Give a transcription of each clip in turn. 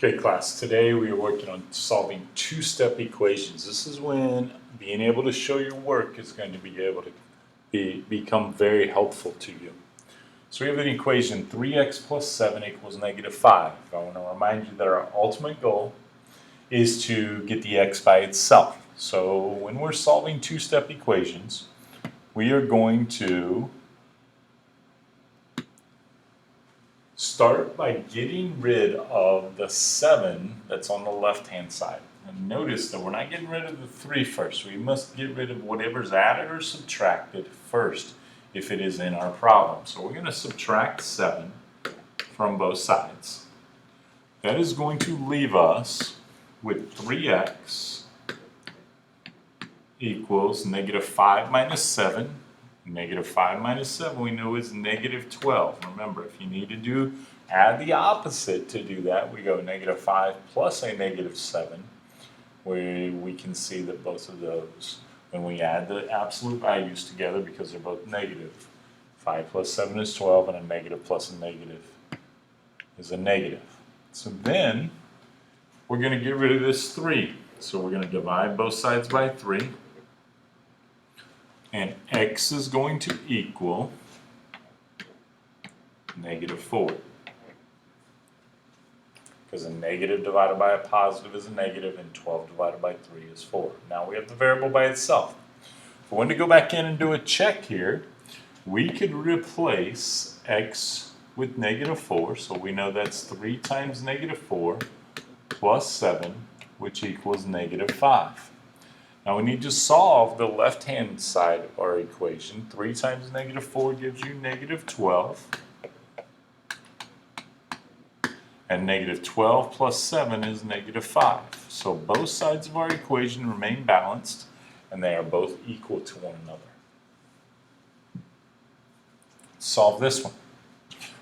Okay, class, today we are working on solving two-step equations. This is when being able to show your work is going to be able to become very helpful to you. So we have an equation 3x plus 7 equals negative 5. I want to remind you that our ultimate goal is to get the x by itself. So when we're solving two-step equations, we are going to start by getting rid of the 7 that's on the left-hand side. And notice that we're not getting rid of the 3 first. We must get rid of whatever's added or subtracted first if it is in our problem. So we're going to subtract 7 from both sides. That is going to leave us with 3x equals negative 5 minus 7. Negative 5 minus 7 we know is negative 12. Remember, if you need to add the opposite to do that, we go negative 5 plus a negative 7, where we can see that both of those, when we add the absolute values together, because they're both negative, 5 plus 7 is 12, and a negative plus a negative is a negative. So then, we're going to get rid of this 3. So we're going to divide both sides by 3. And x is going to equal negative 4. Because a negative divided by a positive is a negative, and 12 divided by 3 is 4. Now we have the variable by itself. If we want to go back in and do a check here, we could replace x with negative 4. So we know that's 3 times negative 4 plus 7, which equals negative 5. Now we need to solve the left-hand side of our equation. 3 times negative 4 gives you negative 12. And negative 12 plus 7 is negative 5. So both sides of our equation remain balanced, and they are both equal to one another. Solve this one.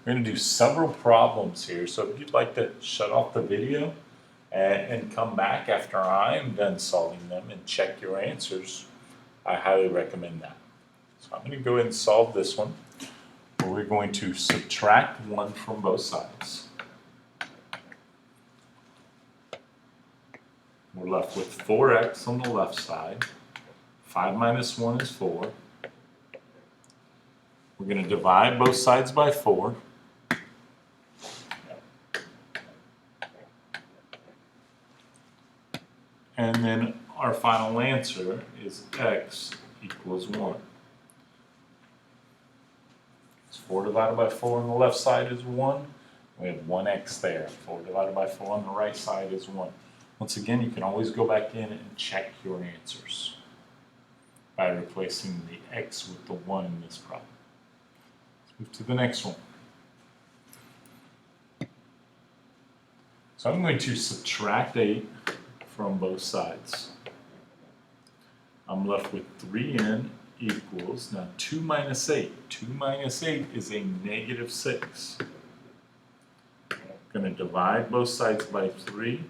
We're going to do several problems here, so if you'd like to shut off the video and come back after I'm done solving them and check your answers, I highly recommend that. So I'm going to go ahead and solve this one, where we're going to subtract 1 from both sides. We're left with 4x on the left side. 5 minus 1 is 4. We're going to divide both sides by 4. And then our final answer is x equals 1. So 4 divided by 4 on the left side is 1. We have 1x there. 4 divided by 4 on the right side is 1. Once again, you can always go back in and check your answers by replacing the x with the 1 in this problem. Let's move to the next one. So I'm going to subtract 8 from both sides. I'm left with 3n equals, now 2 minus 8. 2 minus 8 is a negative 6. I'm going to divide both sides by 3,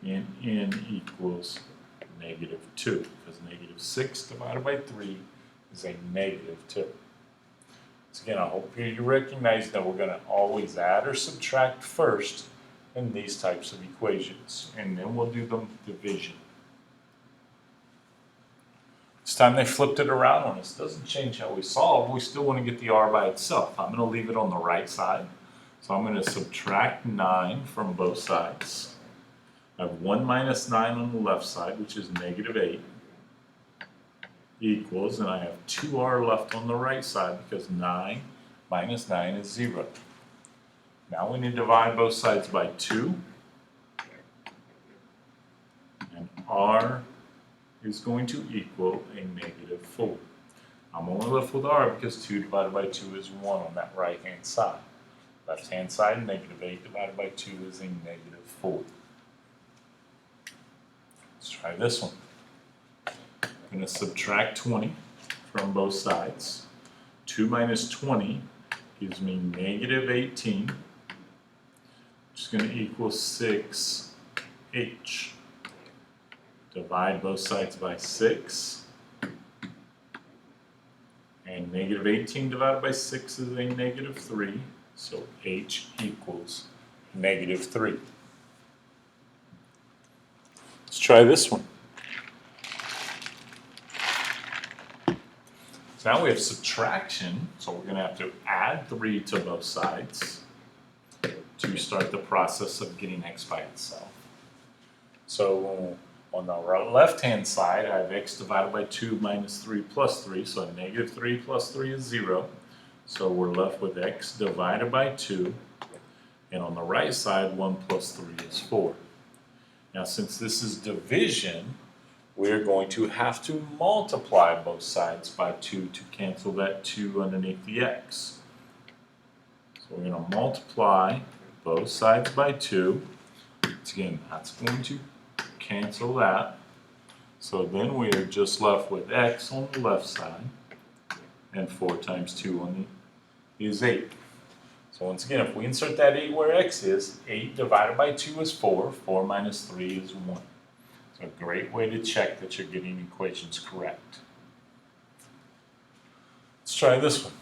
and n equals negative 2, because negative 6 divided by 3 is a negative 2. So again, I hope you recognize that we're going to always add or subtract first in these types of equations, and then we'll do the division. This time they flipped it around on us. Doesn't change how we solve. We still want to get the r by itself. I'm going to leave it on the right side. So I'm going to subtract 9 from both sides. I have 1 minus 9 on the left side, which is negative 8, equals, and I have 2r left on the right side because 9 minus 9 is 0. Now we need to divide both sides by 2, and r is going to equal a negative 4. I'm only left with r because 2 divided by 2 is 1 on that right-hand side. Left-hand side, negative 8 divided by 2 is a negative 4. Let's try this one. I'm going to subtract 20 from both sides. 2 minus 20 gives me negative 18. Which is going to equal 6h. Divide both sides by 6. And negative 18 divided by 6 is a negative 3. So h equals negative 3. Let's try this one. So now we have subtraction, so we're going to have to add 3 to both sides to start the process of getting x by itself. So on the left-hand side, I have x divided by 2 minus 3 plus 3, so negative 3 plus 3 is 0. So we're left with x divided by 2, and on the right side, 1 plus 3 is 4. Now since this is division, we're going to have to multiply both sides by 2 to cancel that 2 underneath the x. So we're going to multiply both sides by 2. Again, that's going to cancel that. So then we are just left with x on the left side, and 4 times 2 on the is 8. So once again, if we insert that 8 where x is, 8 divided by 2 is 4, 4 minus 3 is 1. So a great way to check that you're getting equations correct. Let's try this one.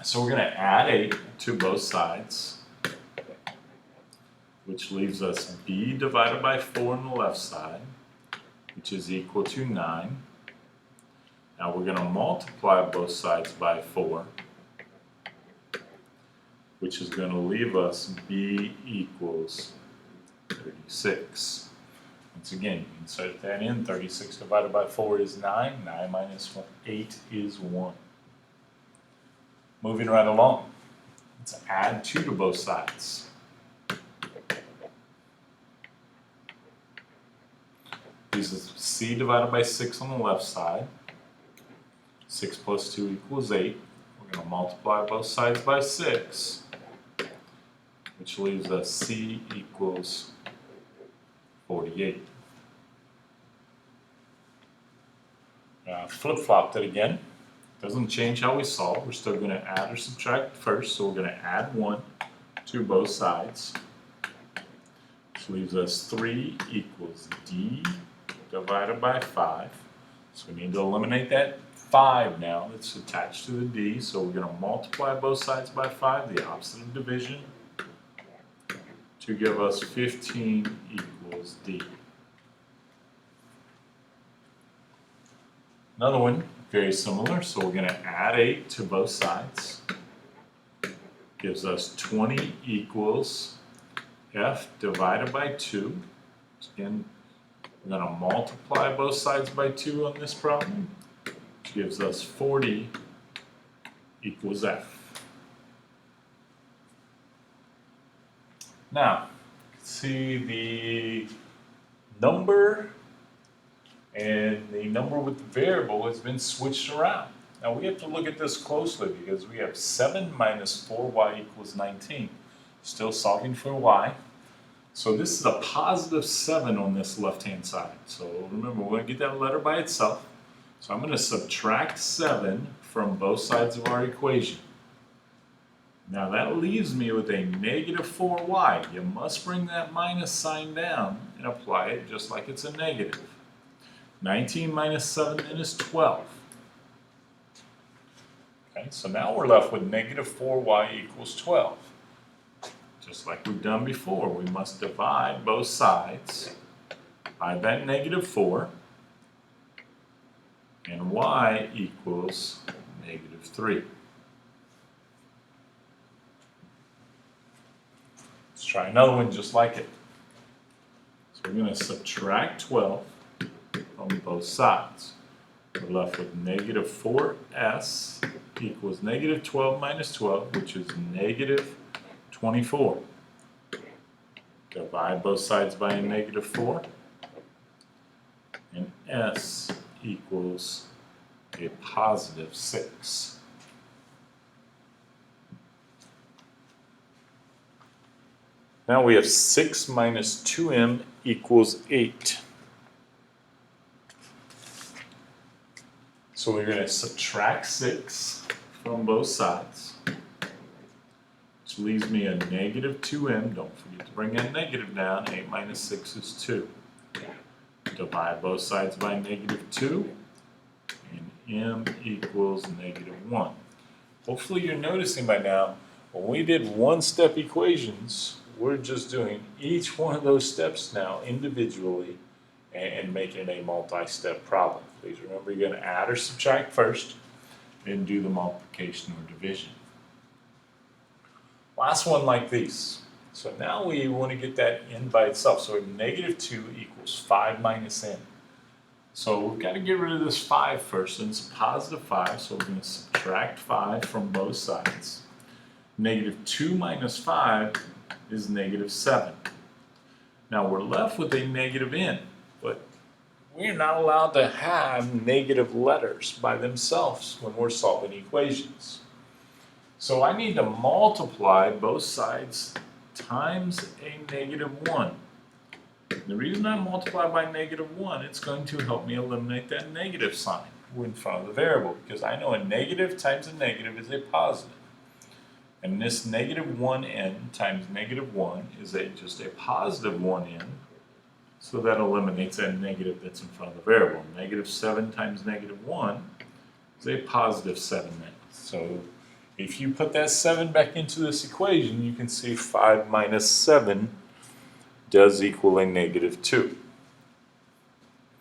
So we're going to add 8 to both sides, which leaves us b divided by 4 on the left side, which is equal to 9. Now we're going to multiply both sides by 4, which is going to leave us b equals 36. Once again, you insert that in. 36 divided by 4 is 9. 9 minus 8 is 1. Moving right along. Let's add 2 to both sides. This is c divided by 6 on the left side. 6 plus 2 equals 8. We're going to multiply both sides by 6, which leaves us c equals 48. Flip-flopped it again. Doesn't change how we solve. We're still going to add or subtract first, so we're going to add 1 to both sides, which leaves us 3 equals d divided by 5. So we need to eliminate that 5 now that's attached to the d, so we're going to multiply both sides by 5, the opposite of division, to give us 15 equals d. Another one, very similar, so we're going to add 8 to both sides. Gives us 20 equals f divided by 2. So again, we're going to multiply both sides by 2 on this problem, which gives us 40 equals f. Now, see the number and the number with the variable has been switched around. Now we have to look at this closely because we have 7 minus 4y equals 19. Still solving for y. So this is a positive 7 on this left-hand side. So remember, we're going to get that letter by itself. So I'm going to subtract 7 from both sides of our equation. Now that leaves me with a negative 4y. You must bring that minus sign down and apply it just like it's a negative. 19 minus 7 then is 12. Okay, so now we're left with negative 4y equals 12. Just like we've done before, we must divide both sides by that negative 4, and y equals negative 3. Let's try another one just like it. So we're going to subtract 12 from both sides. We're left with negative 4s equals negative 12 minus 12, which is negative 24. Divide both sides by a negative 4, and s equals a positive 6. Now we have 6 minus 2m equals 8. So we're going to subtract 6 from both sides, which leaves me a negative 2m. Don't forget to bring that negative down. 8 minus 6 is 2. Divide both sides by negative 2, and m equals negative 1. Hopefully you're noticing by now When we did one-step equations, we're just doing each one of those steps now individually and making it a multi-step problem. Please remember you're going to add or subtract first, then do the multiplication or division. Last one like these. So now we want to get that n by itself. So negative 2 equals 5 minus n. So we've got to get rid of this 5 first, and it's a positive 5, so we're going to subtract 5 from both sides. Negative 2 minus 5 is negative 7. Now we're left with a negative n, but we're not allowed to have negative letters by themselves when we're solving equations. So I need to multiply both sides times a negative 1. The reason I multiply by negative 1, it's going to help me eliminate that negative sign in front of the variable, because I know a negative times a negative is a positive. And this negative 1n times negative 1 is just a positive 1n, so that eliminates that negative that's in front of the variable. Negative 7 times negative 1 is a positive 7n. So if you put that 7 back into this equation, you can see 5 minus 7 does equal a negative 2.